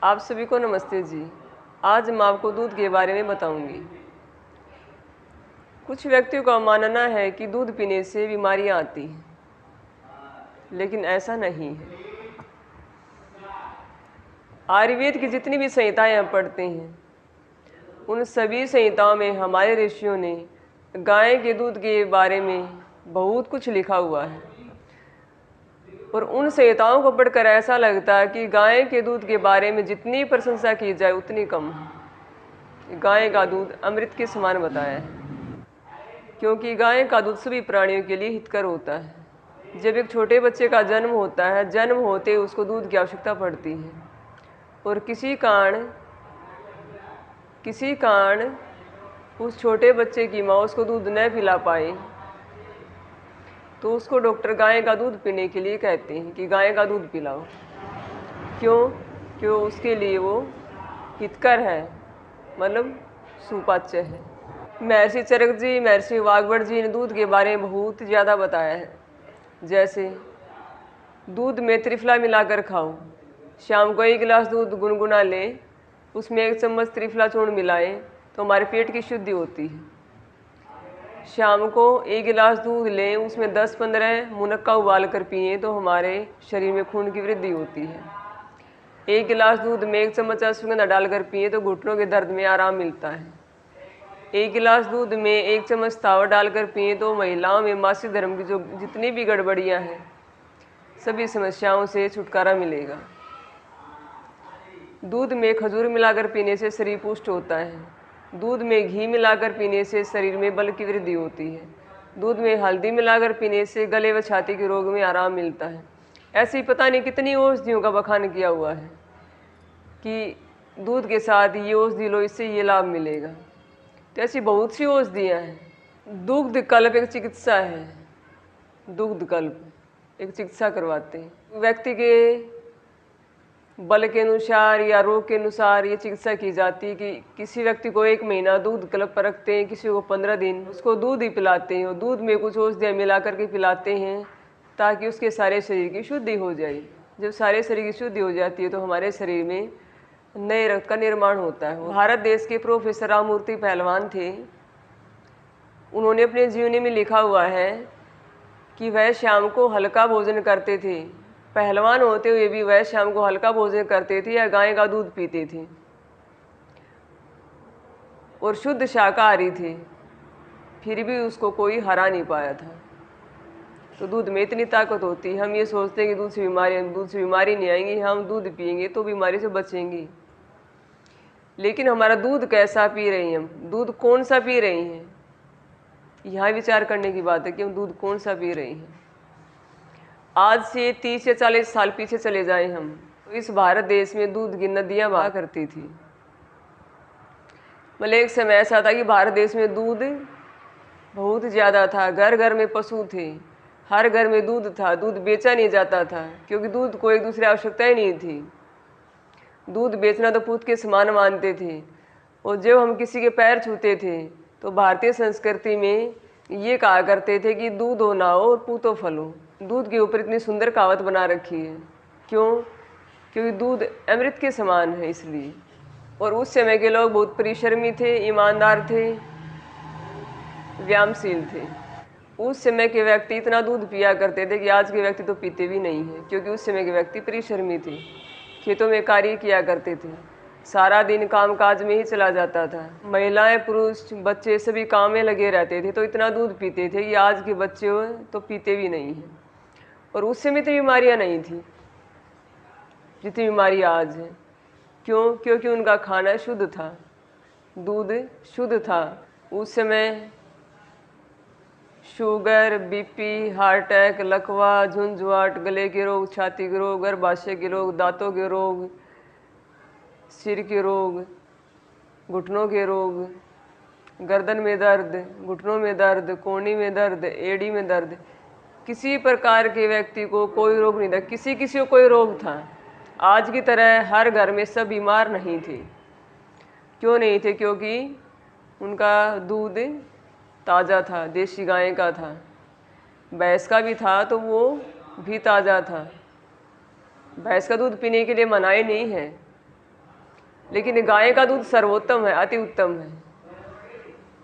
आप सभी को नमस्ते जी। आज मैं आपको दूध के बारे में बताऊंगी। कुछ व्यक्तियों का मानना है कि दूध पीने से बीमारियां आती हैं, लेकिन ऐसा नहीं है। आयुर्वेद की जितनी भी संहिताएं हम पढ़ते हैं, उन सभी संहिताओं में हमारे ऋषियों ने गाय के दूध के बारे में बहुत कुछ लिखा हुआ है। और उन संहिताओं को पढ़कर ऐसा लगता है कि गाय के दूध के बारे में जितनी प्रशंसा की जाए उतनी कम है। गाय का दूध अमृत के समान बताया है, क्योंकि गाय का दूध सभी प्राणियों के लिए हितकर होता है। जब एक छोटे बच्चे का जन्म होता है, जन्म होते उसको दूध की आवश्यकता पड़ती है, और किसी कारण उस छोटे बच्चे की माँ उसको दूध न पिला पाए, तो उसको डॉक्टर गाय का दूध पीने के लिए कहते हैं कि गाय का दूध पिलाओ। क्यों उसके लिए वो हितकर है, मतलब सुपाच्य है। महर्षि चरक जी, महर्षि वाग्भट जी ने दूध के बारे में बहुत ज़्यादा बताया है। जैसे दूध में त्रिफला मिलाकर खाओ, शाम को 1 गिलास दूध गुनगुना लें, उसमें 1 चम्मच त्रिफला चूर्ण मिलाएं तो हमारे पेट की शुद्धि होती है। शाम को 1 गिलास दूध लें, उसमें 10-15 मुनक्का उबाल कर पिएँ तो हमारे शरीर में खून की वृद्धि होती है। 1 गिलास दूध में 1 चम्मच अश्वगंधा डालकर पिएँ तो घुटनों के दर्द में आराम मिलता है। 1 गिलास दूध में 1 चम्मच तावा डालकर पिएँ तो महिलाओं में मासिक धर्म की जो जितनी भी गड़बड़ियाँ हैं, सभी समस्याओं से छुटकारा मिलेगा। दूध में खजूर मिलाकर पीने से शरीर पुष्ट होता है। दूध में घी मिलाकर पीने से शरीर में बल की वृद्धि होती है। दूध में हल्दी मिलाकर पीने से गले व छाती के रोग में आराम मिलता है। ऐसी पता नहीं कितनी औषधियों का बखान किया हुआ है कि दूध के साथ ये औषधि लो, इससे ये लाभ मिलेगा। तो ऐसी बहुत सी औषधियाँ हैं। दुग्ध कल्प एक चिकित्सा है। दुग्ध कल्प एक चिकित्सा करवाते हैं। व्यक्ति के बल के अनुसार या रोग के अनुसार ये चिकित्सा की जाती है कि किसी व्यक्ति को 1 महीना दूध कल्प पर रखते हैं, किसी को 15 दिन उसको दूध ही पिलाते हैं, और दूध में कुछ औषधियाँ मिला करके पिलाते हैं ताकि उसके सारे शरीर की शुद्धि हो जाए। जब सारे शरीर की शुद्धि हो जाती है तो हमारे शरीर में नए रक्त का निर्माण होता है। भारत देश के प्रोफेसर राममूर्ति पहलवान थे। उन्होंने अपने जीवनी में लिखा हुआ है कि वह शाम को हल्का भोजन करते थे। पहलवान होते हुए भी वह शाम को हल्का भोजन करते थे या गाय का दूध पीते थे, और शुद्ध शाकाहारी थे, फिर भी उसको कोई हरा नहीं पाया था। तो दूध में इतनी ताकत होती है। हम ये सोचते हैं कि दूध से बीमारी नहीं आएंगी, हम दूध पिएंगे तो बीमारी से बचेंगे। लेकिन हमारा दूध कैसा पी रहे हैं, हम दूध कौन सा पी रहे हैं, यहाँ विचार करने की बात है कि हम दूध कौन सा पी रहे हैं। आज से 30 या 40 साल पीछे चले जाएं हम, तो इस भारत देश में दूध की नदियाँ बहा करती थी। मतलब एक समय ऐसा था कि भारत देश में दूध बहुत ज़्यादा था। घर घर में पशु थे, हर घर में दूध था। दूध बेचा नहीं जाता था, क्योंकि दूध को एक दूसरी आवश्यकता ही नहीं थी। दूध बेचना तो पूत के समान मानते थे। और जब हम किसी के पैर छूते थे तो भारतीय संस्कृति में ये कहा करते थे कि दूध हो ना हो और पूतो फल हो। दूध के ऊपर इतनी सुंदर कहावत बना रखी है। क्योंकि दूध अमृत के समान है, इसलिए। और उस समय के लोग बहुत परिश्रमी थे, ईमानदार थे, व्यायामशील थे। उस समय के व्यक्ति इतना दूध पिया करते थे कि आज के व्यक्ति तो पीते भी नहीं हैं, क्योंकि उस समय के व्यक्ति परिश्रमी थे, खेतों में कार्य किया करते थे, सारा दिन काम काज में ही चला जाता था। महिलाएं, पुरुष, बच्चे सभी काम में लगे रहते थे, तो इतना दूध पीते थे कि आज के बच्चे तो पीते भी नहीं हैं। और उस समय इतनी बीमारियां नहीं थी जितनी बीमारी आज है। क्योंकि उनका खाना शुद्ध था, दूध शुद्ध था। उस समय शुगर, बीपी, हार्ट अटैक, लकवा, झुंझुआट, गले के रोग, छाती के रोग, गर्भाशय के रोग, दांतों के रोग, सिर के रोग, घुटनों के रोग, गर्दन में दर्द, घुटनों में दर्द, कोहनी में दर्द, एड़ी में दर्द, किसी प्रकार के व्यक्ति को कोई रोग नहीं था। किसी को कोई रोग था। आज की तरह हर घर में सब बीमार नहीं थे। क्यों नहीं थे? क्योंकि उनका दूध ताज़ा था, देसी गाय का था। भैंस का भी था तो वो भी ताज़ा था। भैंस का दूध पीने के लिए मनाही नहीं है, लेकिन गाय का दूध सर्वोत्तम है, अति उत्तम है।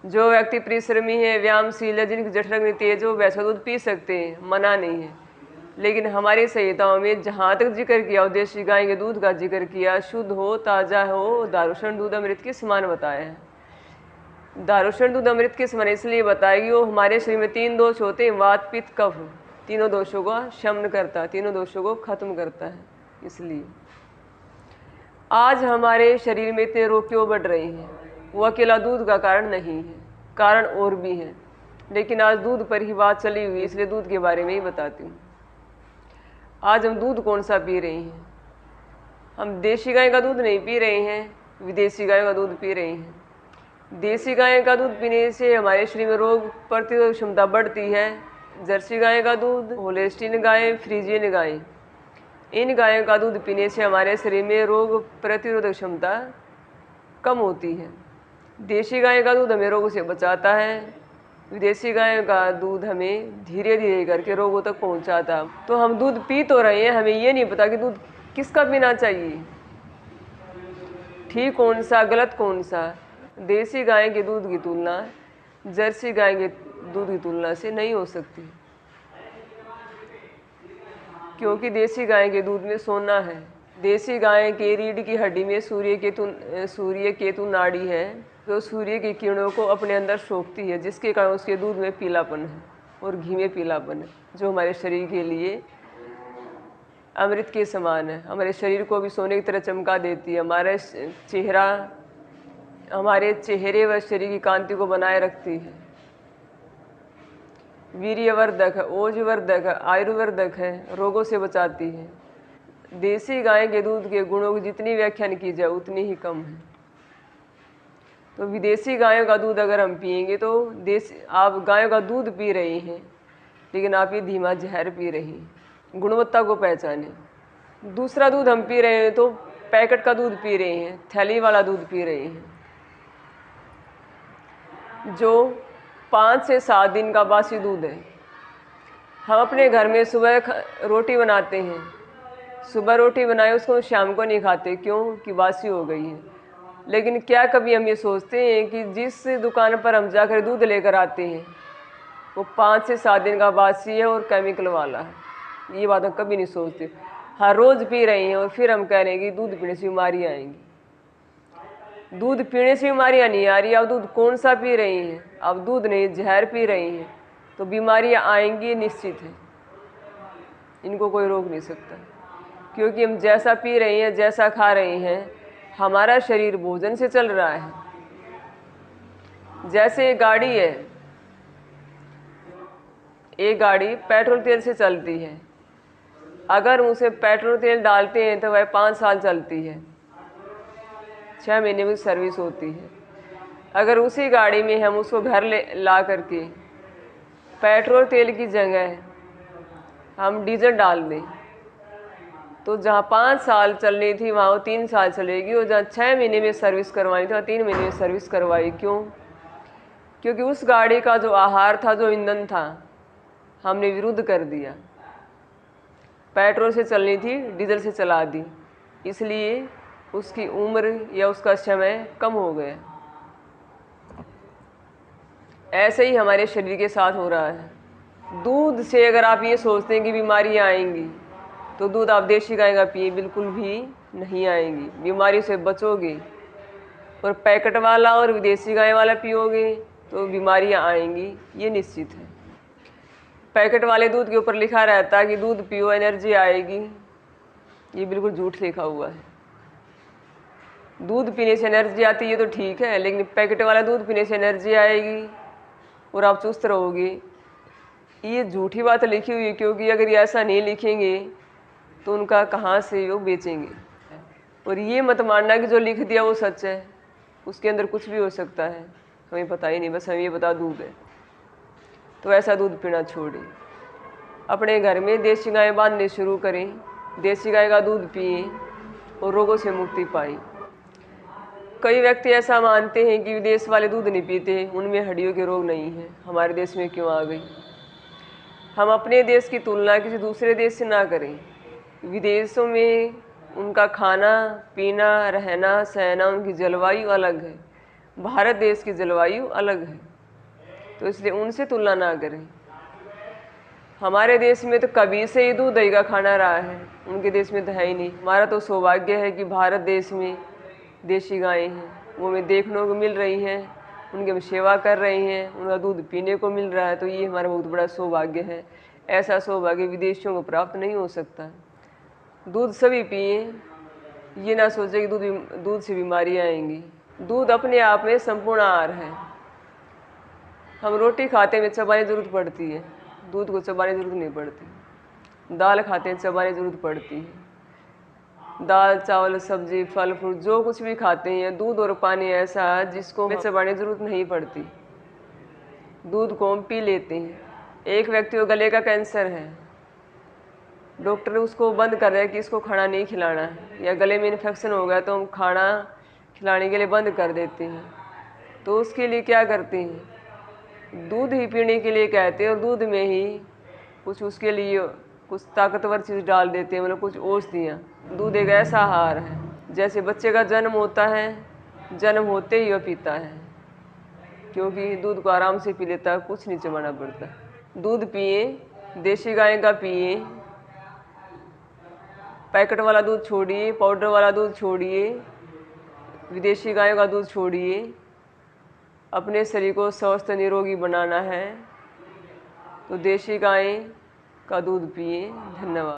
जो व्यक्ति परिश्रमी है, व्यायामशील है, जिनकी जठराग्नि तेज हो, भैंस का दूध पी सकते हैं, मना नहीं है। लेकिन हमारी संहिताओं में जहाँ तक जिक्र किया हो, देशी गाय के दूध का जिक्र किया, शुद्ध हो, ताज़ा हो, दारूषण दूध अमृत के समान बताया है। दारूषण दूध अमृत के समान इसलिए बताया कि वो हमारे शरीर में 3 दोष होते हैं, वात पित्त कफ, तीनों दोषों को शमन करता है, तीनों दोषों को खत्म करता है। इसलिए आज हमारे शरीर में इतने रोग क्यों बढ़ रहे हैं, वो अकेला दूध का कारण नहीं है, कारण और भी हैं। लेकिन आज दूध पर ही बात चली हुई, इसलिए दूध के बारे में ही बताती हूँ। आज हम दूध कौन सा पी रहे हैं? हम देशी गाय का दूध नहीं पी रहे हैं, विदेशी गाय का दूध पी रहे हैं। देशी गाय का दूध पीने से हमारे शरीर में रोग प्रतिरोधक क्षमता बढ़ती है। जर्सी गाय का दूध, होल्स्टीन गाय, फ्रीजियन गाय, इन गायों का दूध पीने से हमारे शरीर में रोग प्रतिरोधक क्षमता कम होती है। देशी गाय का दूध हमें रोगों से बचाता है, विदेशी गाय का दूध हमें धीरे धीरे करके रोगों तक पहुंचाता है। तो हम दूध पी तो रहे हैं, हमें ये नहीं पता कि दूध किसका पीना चाहिए, ठीक कौन सा, गलत कौन सा। देसी गाय के दूध की तुलना जर्सी गाय के दूध की तुलना से नहीं हो सकती, क्योंकि देसी गाय के दूध में सोना है। देसी गाय के रीढ़ की हड्डी में सूर्य केतु नाड़ी है, जो सूर्य की किरणों को अपने अंदर सोखती है, जिसके कारण उसके दूध में पीलापन है और घी में पीलापन है, जो हमारे शरीर के लिए अमृत के समान है। हमारे शरीर को भी सोने की तरह चमका देती है। हमारे चेहरे व शरीर की कांति को बनाए रखती है। वीर्यवर्धक है, ओजवर्धक है, आयुर्वर्धक है, रोगों से बचाती है। देसी गाय के दूध के गुणों की जितनी व्याख्यान की जाए उतनी ही कम है। तो विदेशी गायों का दूध अगर हम पिएंगे तो आप गायों का दूध पी रहे हैं, लेकिन आप ये धीमा जहर पी रहे हैं। गुणवत्ता को पहचानें। दूसरा दूध हम पी रहे हैं तो पैकेट का दूध पी रहे हैं, थैली वाला दूध पी रहे हैं, जो 5 से 7 दिन का बासी दूध है। हम अपने घर में सुबह रोटी बनाते हैं, सुबह रोटी बनाए उसको शाम को नहीं खाते, क्यों कि बासी हो गई है। लेकिन क्या कभी हम ये सोचते हैं कि जिस दुकान पर हम जाकर दूध लेकर आते हैं वो 5 से 7 दिन का बासी है और केमिकल वाला है? ये बात हम कभी नहीं सोचते। हर रोज़ पी रहे हैं और फिर हम कह रहे हैं कि दूध पीने से बीमारियाँ आएंगी। दूध पीने से बीमारियाँ नहीं आ रही, आप दूध कौन सा पी रही हैं? आप दूध नहीं जहर पी रही हैं, तो बीमारियाँ आएंगी निश्चित है। इनको कोई रोक नहीं सकता, क्योंकि हम जैसा पी रहे हैं, जैसा खा रहे हैं, हमारा शरीर भोजन से चल रहा है। जैसे एक गाड़ी है, एक गाड़ी पेट्रोल तेल से चलती है। अगर उसे पेट्रोल तेल डालते हैं तो वह 5 साल चलती है, 6 महीने में सर्विस होती है। अगर उसी गाड़ी में हम उसको घर ला करके पेट्रोल तेल की जगह हम डीजल डाल दें तो जहाँ 5 साल चलनी थी वहाँ वो 3 साल चलेगी, और जहाँ 6 महीने में सर्विस करवानी थी वहाँ 3 महीने में सर्विस करवाई। क्यों? क्योंकि उस गाड़ी का जो आहार था, जो ईंधन था, हमने विरुद्ध कर दिया। पेट्रोल से चलनी थी, डीजल से चला दी, इसलिए उसकी उम्र या उसका समय कम हो गया। ऐसे ही हमारे शरीर के साथ हो रहा है। दूध से अगर आप ये सोचते हैं कि बीमारियाँ आएंगी, तो दूध आप देशी गाय का पिए, बिल्कुल भी नहीं आएंगी, बीमारी से बचोगे। और पैकेट वाला और विदेशी गाय वाला पियोगे तो बीमारियाँ आएंगी, ये निश्चित है। पैकेट वाले दूध के ऊपर लिखा रहता है कि दूध पियो एनर्जी आएगी, ये बिल्कुल झूठ लिखा हुआ है। दूध पीने से एनर्जी आती है तो ठीक है, लेकिन पैकेट वाला दूध पीने से एनर्जी आएगी और आप चुस्त रहोगे, ये झूठी बात लिखी हुई है। क्योंकि अगर ये ऐसा नहीं लिखेंगे तो उनका कहाँ से वो बेचेंगे। और ये मत मानना कि जो लिख दिया वो सच है, उसके अंदर कुछ भी हो सकता है, हमें पता ही नहीं, बस हमें ये पता दूध है। तो ऐसा दूध पीना छोड़ें, अपने घर में देसी गाय बांधने शुरू करें, देसी गाय का दूध पिएं और रोगों से मुक्ति पाएं। कई व्यक्ति ऐसा मानते हैं कि विदेश वाले दूध नहीं पीते, उनमें हड्डियों के रोग नहीं हैं, हमारे देश में क्यों आ गई। हम अपने देश की तुलना किसी दूसरे देश से ना करें। विदेशों में उनका खाना पीना रहना सहना उनकी जलवायु अलग है। भारत देश की जलवायु अलग है, तो इसलिए उनसे तुलना ना करें। हमारे देश में तो कभी से ही दूध दही का खाना रहा है, उनके देश में तो है ही नहीं। हमारा तो सौभाग्य है कि भारत देश में देशी गायें हैं, वो हमें देखने को मिल रही हैं, उनकी हम सेवा कर रहे हैं, उनका दूध पीने को मिल रहा है, तो ये हमारा बहुत बड़ा सौभाग्य है। ऐसा सौभाग्य विदेशियों को प्राप्त नहीं हो सकता। दूध सभी पिए, ये ना सोचे कि दूध से बीमारियाँ आएंगी। दूध अपने आप में संपूर्ण आहार है। हम रोटी खाते में चबाने की जरूरत पड़ती है, दूध को चबाने की जरूरत नहीं पड़ती। दाल खाते हैं चबाने की जरूरत पड़ती है। दाल चावल सब्जी फल फ्रूट जो कुछ भी खाते हैं, दूध और पानी ऐसा है जिसको हमें चबाने की जरूरत नहीं पड़ती। दूध को हम पी लेते हैं। एक व्यक्ति को गले का कैंसर है, डॉक्टर उसको बंद कर रहे हैं कि इसको खाना नहीं खिलाना है, या गले में इन्फेक्शन हो गया तो हम खाना खिलाने के लिए बंद कर देते हैं। तो उसके लिए क्या करते हैं, दूध ही पीने के लिए कहते हैं, और दूध में ही कुछ उसके लिए कुछ ताकतवर चीज़ डाल देते हैं, मतलब कुछ औषधियाँ। दूध एक ऐसा आहार है, जैसे बच्चे का जन्म होता है, जन्म होते ही वह पीता है, क्योंकि दूध को आराम से पी लेता है, कुछ नहीं चबाना पड़ता। दूध पिए, देशी गाय का पिए, पैकेट वाला दूध छोड़िए, पाउडर वाला दूध छोड़िए, विदेशी गायों का दूध छोड़िए। अपने शरीर को स्वस्थ निरोगी बनाना है तो देशी गाय का दूध पिए। धन्यवाद।